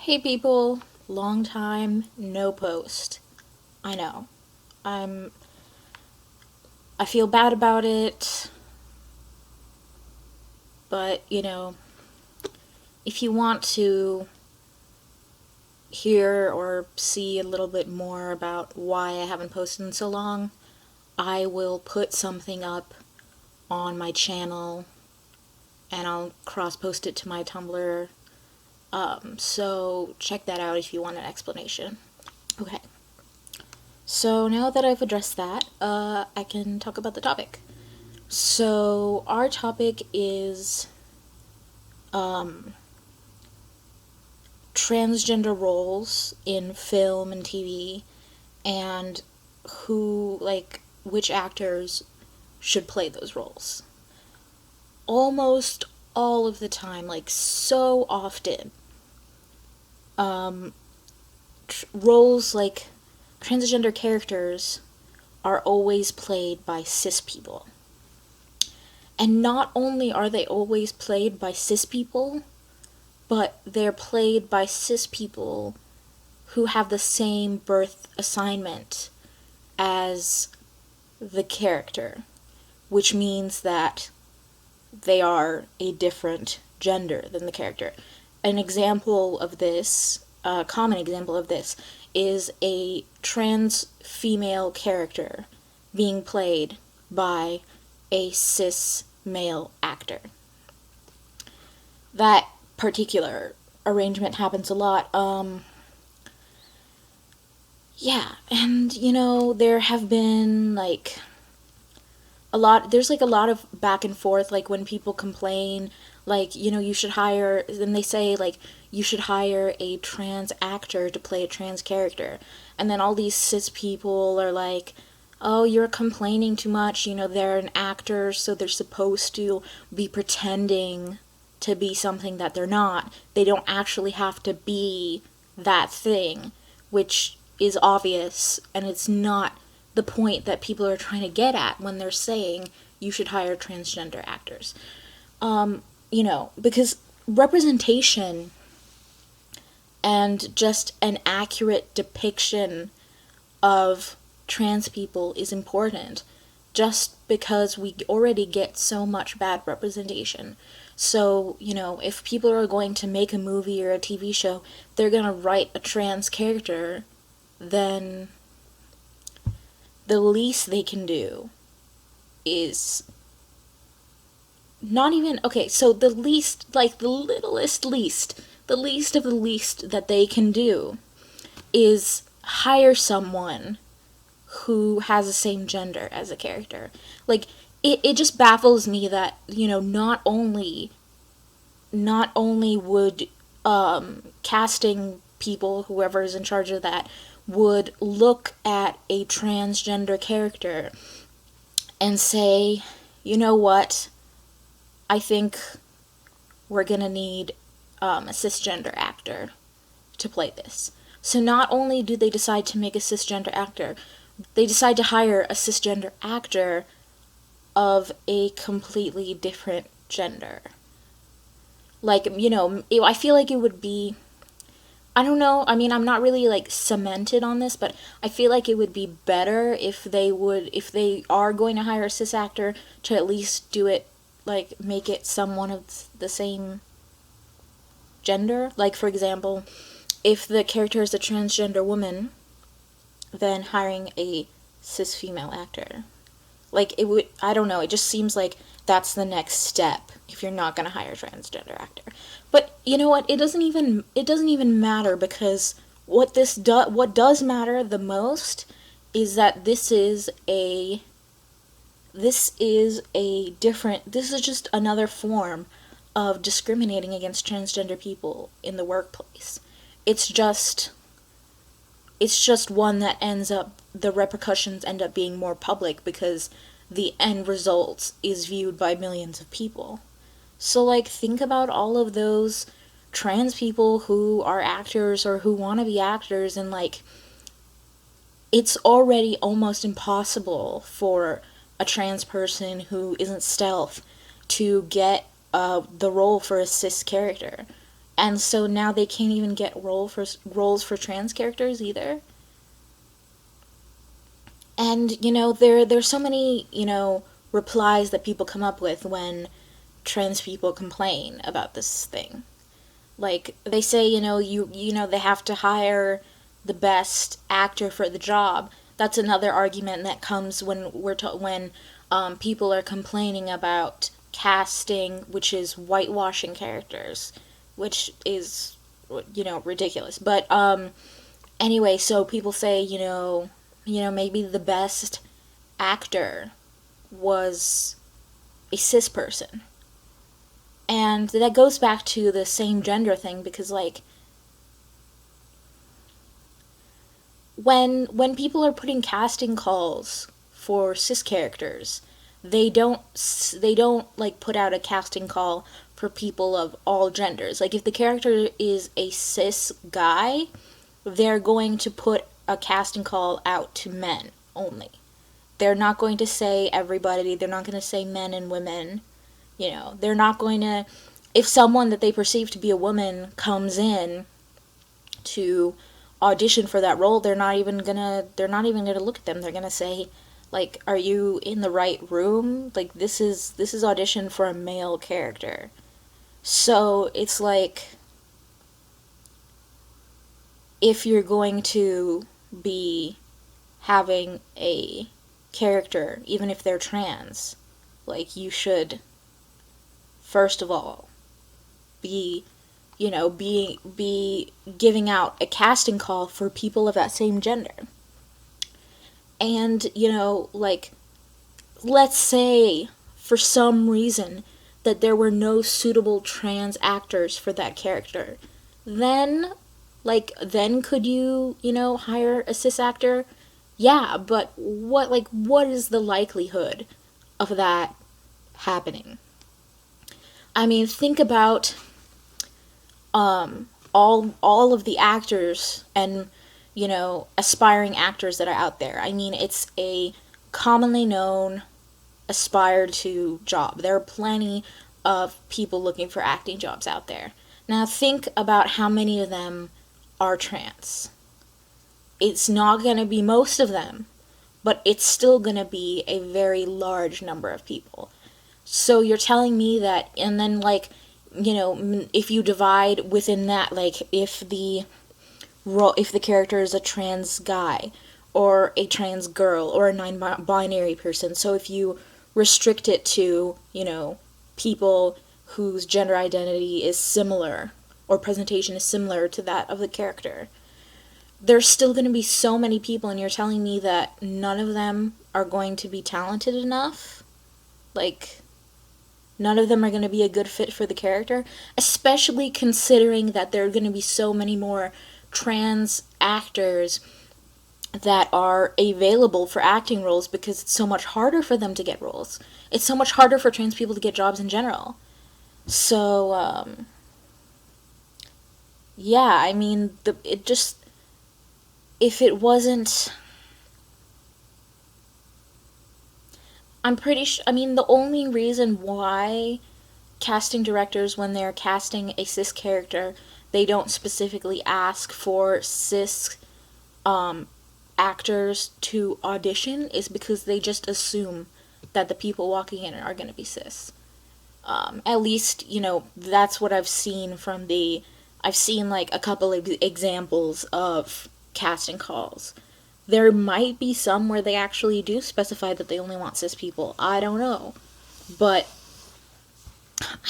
Hey people, long time, no post. I know. I'm I feel bad about it, but if you want to hear or see a little bit more about why I haven't posted in so long, I will put something up on my channel and I'll cross post it to my Tumblr. So check that out if you want an explanation. Okay. So now that I've addressed that, I can talk about the topic. So our topic is transgender roles in film and TV, and which actors should play those roles. Almost all of the time, so often, roles like transgender characters are always played by cis people. And not only are they always played by cis people, but they're played by cis people who have the same birth assignment as the character, which means that they are a different gender than the character. An example of this, a common example of this, is a trans female character being played by a cis male actor. That particular arrangement happens a lot. And there have been there's a lot of back and forth, when people complain, you should hire, then they say, you should hire a trans actor to play a trans character. And then all these cis people are like, oh, you're complaining too much, they're an actor, so they're supposed to be pretending to be something that they're not. They don't actually have to be that thing, which is obvious, and it's not the point that people are trying to get at when they're saying you should hire transgender actors. Because representation and just an accurate depiction of trans people is important, just because we already get so much bad representation. So, if people are going to make a movie or a TV show, they're going to write a trans character, then the least they can do is not even, okay, so the least, the least of the least that they can do is hire someone who has the same gender as a character. It just baffles me that, not only would casting people, whoever's in charge of that, would look at a transgender character and say, you know what, I think we're gonna need a cisgender actor to play this. So not only do they decide to make a cisgender actor, they decide to hire a cisgender actor of a completely different gender. I feel like it would be, I don't know, I mean, I'm not really, cemented on this, but I feel like it would be better if they are going to hire a cis actor, to at least do it, make it someone of the same gender. For example, if the character is a transgender woman, then hiring a cis female actor. It would, I don't know, it just seems like that's the next step if you're not going to hire a transgender actor. But you know what, it doesn't even matter, because what does matter the most is that this is just another form of discriminating against transgender people in the workplace. It's just one that the repercussions end up being more public, because the end result is viewed by millions of people. So, think about all of those trans people who are actors or who want to be actors, and, it's already almost impossible for a trans person who isn't stealth to get the role for a cis character. And so now they can't even get roles for trans characters either. And there's so many replies that people come up with when trans people complain about this thing. Like they say, they have to hire the best actor for the job. That's another argument that comes when when people are complaining about casting, which is whitewashing characters, which is ridiculous. But anyway, so people say, maybe the best actor was a cis person. And that goes back to the same gender thing, because like when people are putting casting calls for cis characters, they don't like put out a casting call for people of all genders. Like if the character is a cis guy, they're going to put a casting call out to men only. They're not going to say everybody, they're not going to say men and women. They're not going to, if someone that they perceive to be a woman comes in to audition for that role, they're not even gonna look at them. They're gonna say, like, are you in the right room? Like, this is audition for a male character. So it's like, if you're going to be having a character, even if they're trans, like, you should first of all be be giving out a casting call for people of that same gender. And like, let's say for some reason that there were no suitable trans actors for that character, then could you hire a cis actor? Yeah, but what is the likelihood of that happening? I mean, think about all of the actors and aspiring actors that are out there. I mean, it's a commonly known aspired to job. There are plenty of people looking for acting jobs out there. Now think about how many of them are trans. It's not going to be most of them, but it's still going to be a very large number of people. So you're telling me that, and then if you divide within that, like if the character is a trans guy or a trans girl or a non-binary person, so if you restrict it to people whose gender identity is similar or presentation is similar to that of the character, there's still going to be so many people, and you're telling me that none of them are going to be talented enough? Like, none of them are going to be a good fit for the character, especially considering that there are going to be so many more trans actors that are available for acting roles, because it's so much harder for them to get roles. It's so much harder for trans people to get jobs in general. So, yeah, I mean, if it wasn't, I'm pretty sure, I mean, the only reason why casting directors, when they're casting a cis character, they don't specifically ask for cis actors to audition is because they just assume that the people walking in are going to be cis. At least, that's what I've seen I've seen like a couple of examples of casting calls. There might be some where they actually do specify that they only want cis people. I don't know. But,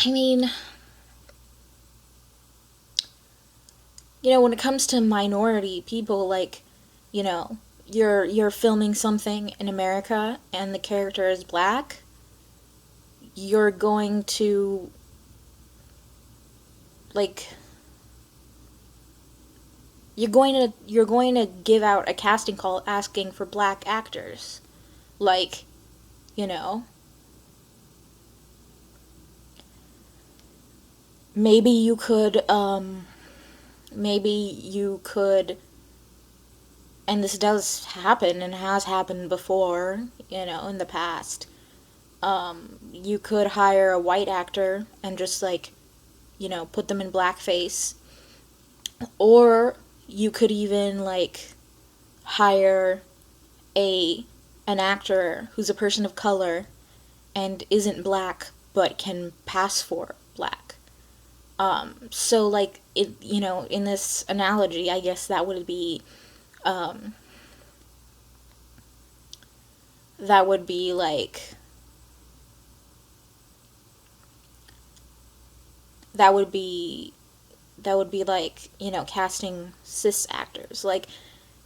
I mean, when it comes to minority people, like, you're filming something in America and the character is black, you're going to, like, you're going to give out a casting call asking for black actors. Like, maybe you could, and this does happen and has happened before, in the past. You could hire a white actor and just, like, put them in blackface. Or you could even, like, hire an actor who's a person of color and isn't black but can pass for black. So, like, in this analogy, I guess um, that would be like, that would be, like, casting cis actors. Like,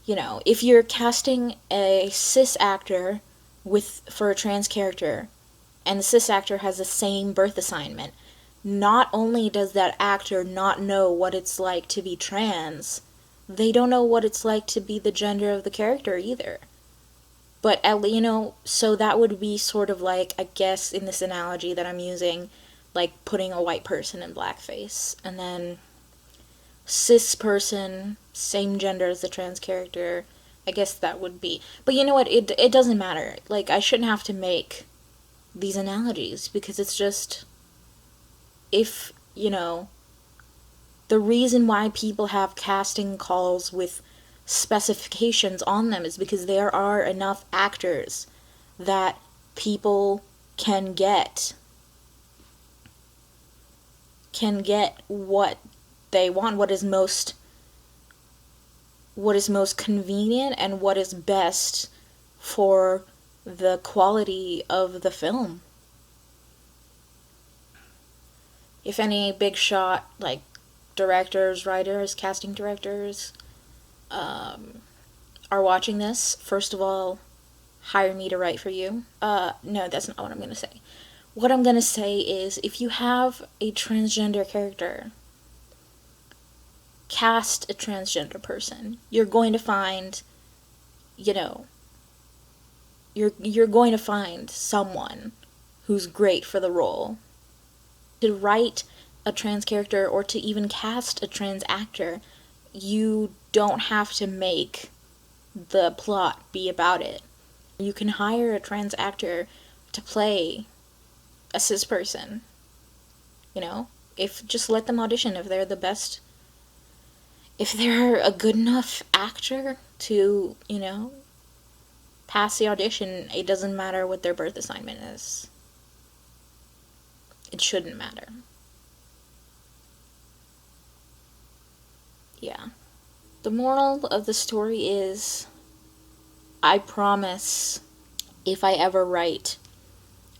if you're casting a cis actor for a trans character, and the cis actor has the same birth assignment, not only does that actor not know what it's like to be trans, they don't know what it's like to be the gender of the character either. But so that would be sort of like, I guess, in this analogy that I'm using, like putting a white person in blackface, and then cis person, same gender as the trans character. I guess that would be. But you know what? It doesn't matter. Like, I shouldn't have to make these analogies, because it's just, if, the reason why people have casting calls with specifications on them is because there are enough actors that people can get what they want, what is most convenient and what is best for the quality of the film. If any big shot, like, directors, writers, casting directors, are watching this, first of all, hire me to write for you. No, that's not what I'm going to say. What I'm going to say is, if you have a transgender character, cast a transgender person. You're going to find, you're going to find someone who's great for the role. To write a trans character, or to even cast a trans actor, you don't have to make the plot be about it. You can hire a trans actor to play a cis person. Just let them audition. If they're the best, if they're a good enough actor to, pass the audition, it doesn't matter what their birth assignment is. It shouldn't matter. Yeah. The moral of the story is, I promise, if I ever write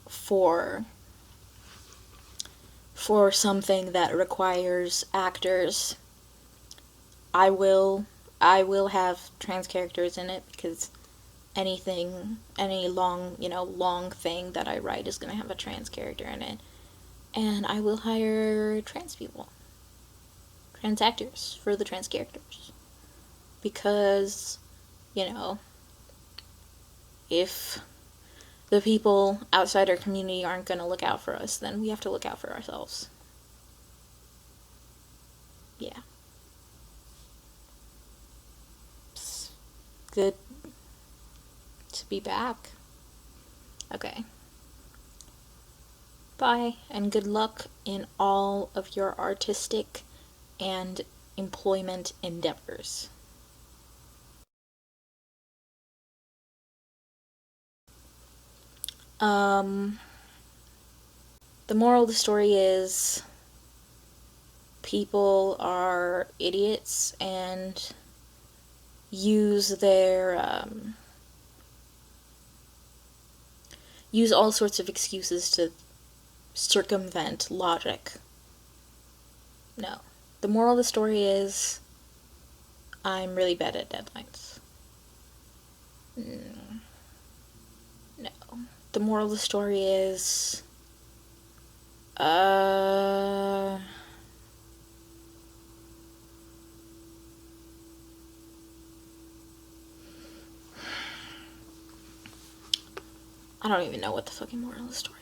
for something that requires actors, I will have trans characters in it, because any long thing that I write is going to have a trans character in it. And I will hire trans people, trans actors for the trans characters. Because, if the people outside our community aren't going to look out for us, then we have to look out for ourselves. Yeah. It's good to be back. Okay. Bye, and good luck in all of your artistic and employment endeavors. The moral of the story is, people are idiots and use all sorts of excuses to circumvent logic. No. The moral of the story is, I'm really bad at deadlines. No. The moral of the story is, I don't even know what the fucking moral of the story